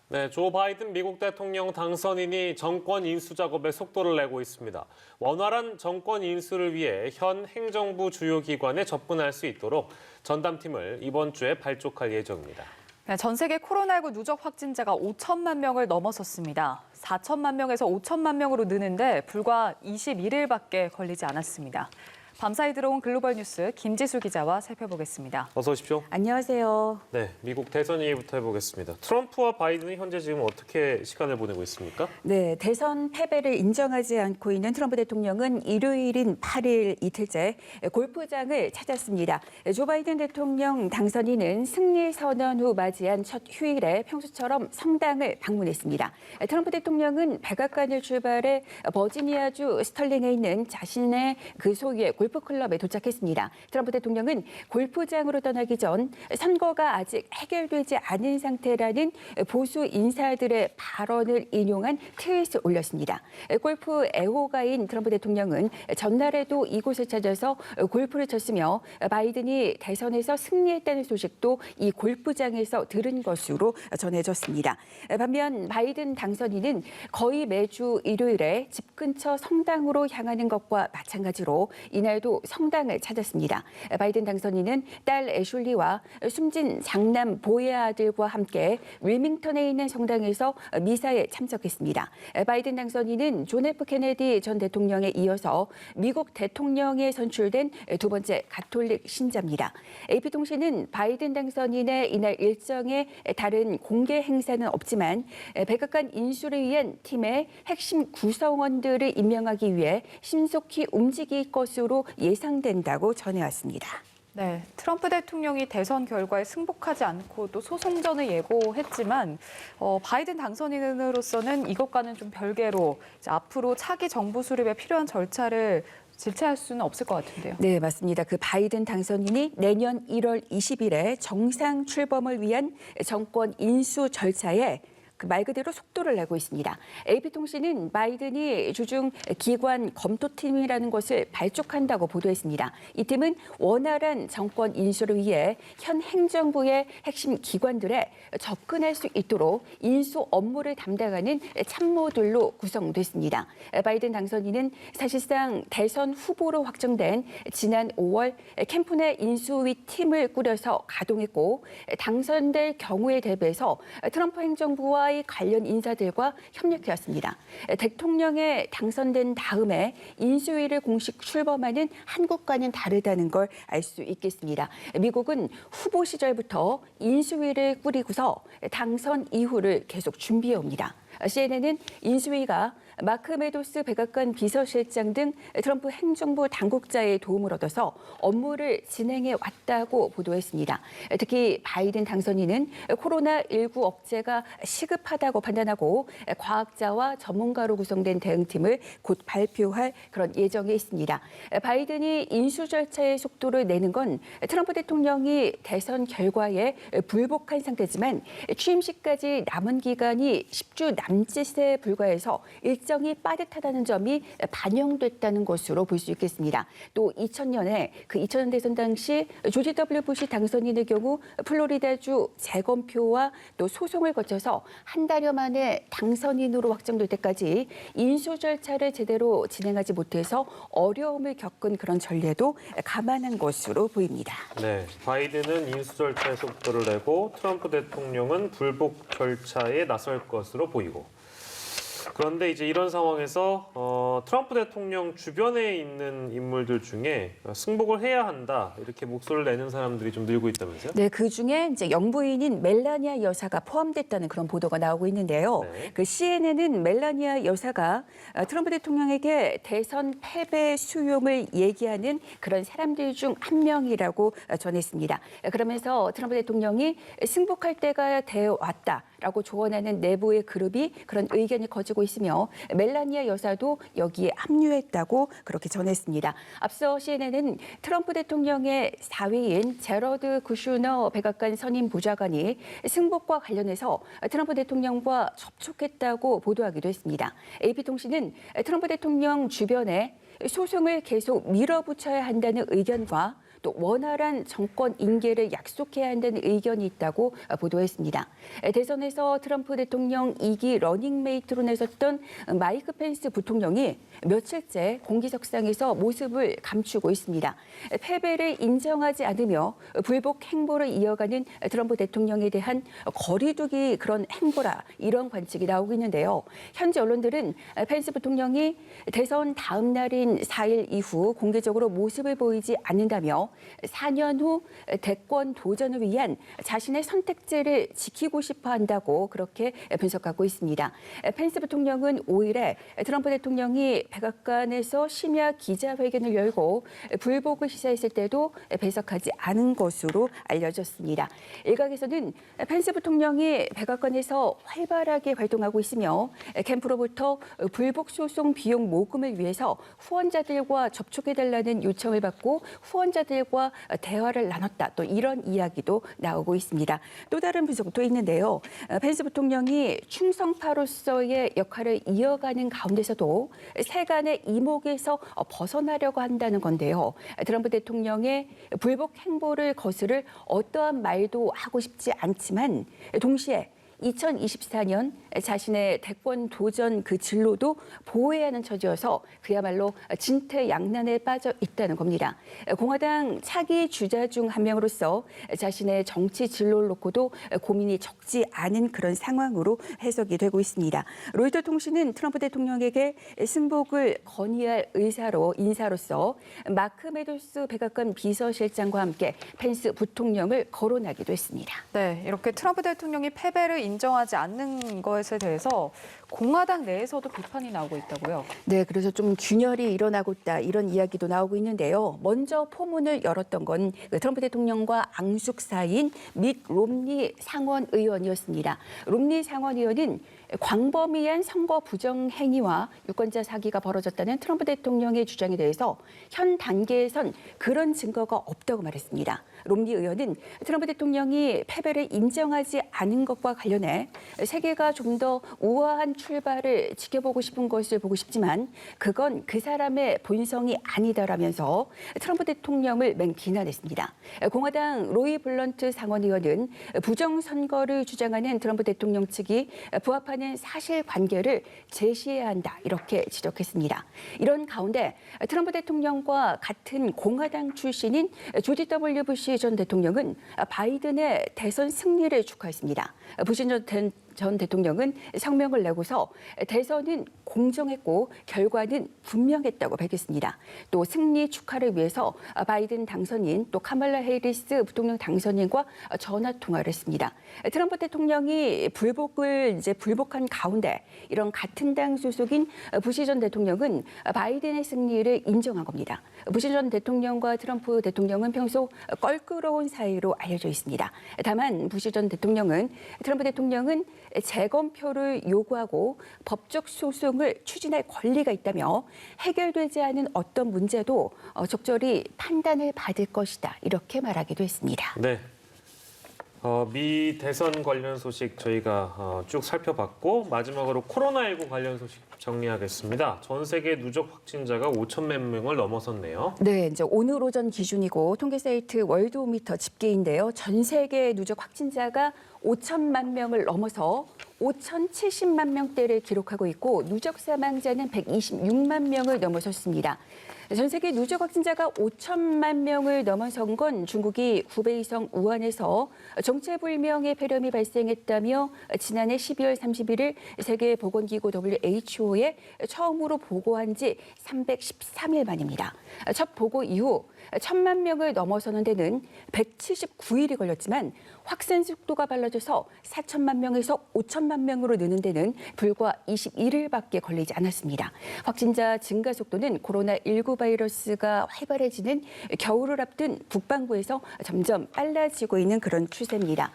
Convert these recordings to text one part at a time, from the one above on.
네, 조 바이든 미국 대통령 당선인이 정권 인수 작업에 속도를 내고 있습니다. 원활한 정권 인수를 위해 현 행정부 주요 기관에 접근할 수 있도록 전담팀을 이번 주에 발족할 예정입니다. 네, 전 세계 코로나19 누적 확진자가 5천만 명을 넘어섰습니다. 4천만 명에서 5천만 명으로 느는데 불과 21일밖에 걸리지 않았습니다. 밤사이 들어온 글로벌 뉴스 김지수 기자와 살펴보겠습니다. 어서 오십시오. 안녕하세요. 네, 미국 대선 얘기부터 해보겠습니다. 트럼프와 바이든이 현재 지금 어떻게 시간을 보내고 있습니까? 네, 대선 패배를 인정하지 않고 있는 트럼프 대통령은 일요일인 8일 이틀째 골프장을 찾았습니다. 조 바이든 대통령 당선인은 승리 선언 후 맞이한 첫 휴일에 평소처럼 성당을 방문했습니다. 트럼프 대통령은 백악관을 출발해 버지니아주 스털링에 있는 자신의 그 소유의 골프클럽에 도착했습니다. 트럼프 대통령은 골프장으로 떠나기 전 선거가 아직 해결되지 않은 상태라는 보수 인사들의 발언을 인용한 트윗을 올렸습니다. 골프 애호가인 트럼프 대통령은 전날에도 이곳을 찾아서 골프를 쳤으며 바이든이 대선에서 승리했다는 소식도 이 골프장에서 들은 것으로 전해졌습니다. 반면 바이든 당선인은 거의 매주 일요일에 집 근처 성당으로 향하는 것과 마찬가지로 이날도 성당을 찾았습니다. 바이든 당선인은 딸 애슐리와 숨진 장남 보의 아들과 함께 윌밍턴에 있는 성당에서 미사에 참석했습니다. 바이든 당선인은 존 F 케네디 전 대통령에 이어서 미국 대통령에 선출된 두 번째 가톨릭 신자입니다. AP통신은 바이든 당선인의 이날 일정에 다른 공개 행사는 없지만 백악관 인수를 위한 팀의 핵심 구성원들을 임명하기 위해 신속히 움직일 것으로 예상된다고 전해왔습니다. 네, 트럼프 대통령이 대선 결과에 승복하지 않고 또 소송전을 예고했지만 바이든 당선인으로서는 이것과는 좀 별개로 이제 앞으로 차기 정부 수립에 필요한 절차를 질차할 수는 없을 것 같은데요. 네, 맞습니다. 그 바이든 당선인이 내년 1월 20일에 정상 출범을 위한 정권 인수 절차에 말 그대로 속도를 내고 있습니다. AP통신은 바이든이 주중 기관 검토팀이라는 것을 발족한다고 보도했습니다. 이 팀은 원활한 정권 인수를 위해 현 행정부의 핵심 기관들에 접근할 수 있도록 인수 업무를 담당하는 참모들로 구성됐습니다. 바이든 당선인은 사실상 대선 후보로 확정된 지난 5월 캠프 내 인수위 팀을 꾸려서 가동했고 당선될 경우에 대비해서 트럼프 행정부와 관련 인사들과 협력해왔습니다. 대통령에 당선된 다음에 인수위를 공식 출범하는 한국과는 다르다는 걸 알 수 있겠습니다. 미국은 후보 시절부터 인수위를 꾸리고서 당선 이후를 계속 준비해옵니다. CNN은 인수위가 마크 메도스 백악관 비서실장 등 트럼프 행정부 당국자의 도움을 얻어서 업무를 진행해 왔다고 보도했습니다. 특히 바이든 당선인은 코로나19 억제가 시급하다고 판단하고 과학자와 전문가로 구성된 대응팀을 곧 발표할 그런 예정에 있습니다. 바이든이 인수 절차의 속도를 내는 건 트럼프 대통령이 대선 결과에 불복한 상태지만 취임식까지 남은 기간이 10주 남짓에 불과해서 일정이 빠듯하다는 점이 반영됐다는 것으로 볼 수 있겠습니다. 또 2000년 대선 당시 조지 W. 부시 당선인의 경우 플로리다주 재검표와 또 소송을 거쳐서 한 달여 만에 당선인으로 확정될 때까지 인수 절차를 제대로 진행하지 못해서 어려움을 겪은 그런 전례도 감안한 것으로 보입니다. 네, 바이든은 인수 절차에 속도를 내고 트럼프 대통령은 불복 절차에 나설 것으로 보이고 그런데 이제 이런 상황에서 트럼프 대통령 주변에 있는 인물들 중에 승복을 해야 한다 이렇게 목소리를 내는 사람들이 좀 늘고 있다면서요? 네, 그 중에 이제 영부인인 멜라니아 여사가 포함됐다는 그런 보도가 나오고 있는데요. 네. 그 CNN은 멜라니아 여사가 트럼프 대통령에게 대선 패배 수용을 얘기하는 그런 사람들 중 한 명이라고 전했습니다. 그러면서 트럼프 대통령이 승복할 때가 되어 왔다라고 조언하는 내부의 그룹이 그런 의견이 커지고 있으며 멜라니아 여사도 여기에 합류했다고 그렇게 전했습니다. 앞서 CNN은 트럼프 대통령의 사위인 제러드 쿠슈너 백악관 선임 보좌관이 승복과 관련해서 트럼프 대통령과 접촉했다고 보도하기도 했습니다. AP통신은 트럼프 대통령 주변에 소송을 계속 밀어붙여야 한다는 의견과 또 또 원활한 정권 인계를 약속해야 한다는 의견이 있다고 보도했습니다. 대선에서 트럼프 대통령 2기 러닝메이트로 나섰던 마이크 펜스 부통령이 며칠째 공기석상에서 모습을 감추고 있습니다. 패배를 인정하지 않으며 불복 행보를 이어가는 트럼프 대통령에 대한 거리두기 그런 행보라 이런 관측이 나오고 있는데요. 현지 언론들은 펜스 부통령이 대선 다음 날인 4일 이후 공개적으로 모습을 보이지 않는다며 4년 후 대권 도전을 위한 자신의 선택지를 지키고 싶어 한다고 그렇게 분석하고 있습니다. 펜스 부통령은 5일에 트럼프 대통령이 백악관에서 심야 기자회견을 열고 불복을 시사했을 때도 배석하지 않은 것으로 알려졌습니다. 일각에서는 펜스 부통령이 백악관에서 활발하게 활동하고 있으며 캠프로부터 불복 소송 비용 모금을 위해서 후원자들과 접촉해달라는 요청을 받고 후원자들과 대화를 나눴다. 또 이런 이야기도 나오고 있습니다. 또 다른 분석도 있는데요. 펜스 부통령이 충성파로서의 역할을 이어가는 가운데서도 세간의 이목에서 벗어나려고 한다는 건데요. 트럼프 대통령의 불복 행보를 거스를 어떠한 말도 하고 싶지 않지만 동시에 2024년 자신의 대권 도전 그 진로도 보호해야 하는 처지여서 그야말로 진퇴양난에 빠져 있다는 겁니다. 공화당 차기 주자 중 한 명으로서 자신의 정치 진로를 놓고도 고민이 적지 않은 그런 상황으로 해석이 되고 있습니다. 로이터 통신은 트럼프 대통령에게 승복을 건의할 인사로서 마크 메도스 백악관 비서실장과 함께 펜스 부통령을 거론하기도 했습니다. 네, 이렇게 트럼프 대통령이 패배를 인정하지 않는 것에 대해서 공화당 내에서도 비판이 나오고 있다고요. 네, 그래서 좀 균열이 일어나고 있다 이런 이야기도 나오고 있는데요. 먼저 포문을 열었던 건 트럼프 대통령과 앙숙 사이인 밋 롬니 상원 의원이었습니다. 롬니 상원 의원은 광범위한 선거 부정 행위와 유권자 사기가 벌어졌다는 트럼프 대통령의 주장에 대해서 현 단계에선 그런 증거가 없다고 말했습니다. 롬니 의원은 트럼프 대통령이 패배를 인정하지 않은 것과 관련해 세계가 좀 더 우아한 출발을 지켜보고 싶은 것을 보고 싶지만 그건 그 사람의 본성이 아니다라면서 트럼프 대통령을 맹비난했습니다. 공화당 로이 블런트 상원 의원은 부정선거를 주장하는 트럼프 대통령 측이 부합하는 사실관계를 제시해야 한다 이렇게 지적했습니다. 이런 가운데 트럼프 대통령과 같은 공화당 출신인 조지 W. 부시 전 대통령은 바이든의 대선 승리를 축하했습니다. 부시 전 대통령은 성명을 내고서 대선은 공정했고 결과는 분명했다고 밝혔습니다. 또 승리 축하를 위해서 바이든 당선인 또 카말라 해리스 부통령 당선인과 전화 통화를 했습니다. 트럼프 대통령이 불복한 가운데 이런 같은 당 소속인 부시 전 대통령은 바이든의 승리를 인정한 겁니다. 부시 전 대통령과 트럼프 대통령은 평소 껄끄러운 사이로 알려져 있습니다. 다만 부시 전 대통령은 트럼프 대통령은 재검표를 요구하고 법적 소송을 추진할 권리가 있다며 해결되지 않은 어떤 문제도 적절히 판단을 받을 것이다 이렇게 말하기도 했습니다. 네. 미 대선 관련 소식 저희가 쭉 살펴봤고 마지막으로 코로나19 관련 소식 정리하겠습니다. 전 세계 누적 확진자가 5천만 명을 넘어섰네요. 네, 이제 오늘 오전 기준이고 통계 사이트 월드오미터 집계인데요. 전 세계 누적 확진자가 5천만 명을 넘어서 5,070만 명대를 기록하고 있고 누적 사망자는 126만 명을 넘어섰습니다. 전 세계 누적 확진자가 5천만 명을 넘어선 건 중국이 후베이성 우한에서 정체불명의 폐렴이 발생했다며 지난해 12월 31일 세계보건기구 WHO에 처음으로 보고한 지 313일 만입니다. 첫 보고 이후 1,000만 명을 넘어서는 데는 179일이 걸렸지만 확산 속도가 빨라져서 4천만 명에서 5천만 명으로 느는 데는 불과 21일밖에 걸리지 않았습니다. 확진자 증가 속도는 코로나19 바이러스가 활발해지는 겨울을 앞둔 북반구에서 점점 빨라지고 있는 그런 추세입니다.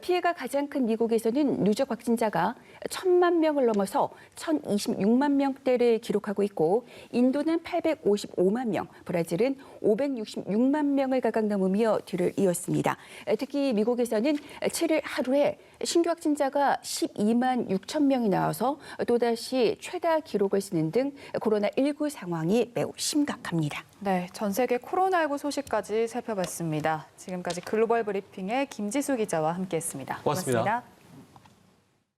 피해가 가장 큰 미국에서는 누적 확진자가 1,000만 명을 넘어서 1,026만 명대를 기록하고 있고 인도는 855만 명, 브라질은 566만 명을 가강 넘으며 뒤를 이었습니다. 특히 미국에서는 7일 하루에 신규 확진자가 12만 6천 명이 나와서 또다시 최다 기록을 쓰는 등 코로나19 상황이 매우 심각합니다. 네, 전 세계 코로나19 소식까지 살펴봤습니다. 지금까지 글로벌 브리핑의 김지수 기자와 함께했습니다. 고맙습니다. 고맙습니다.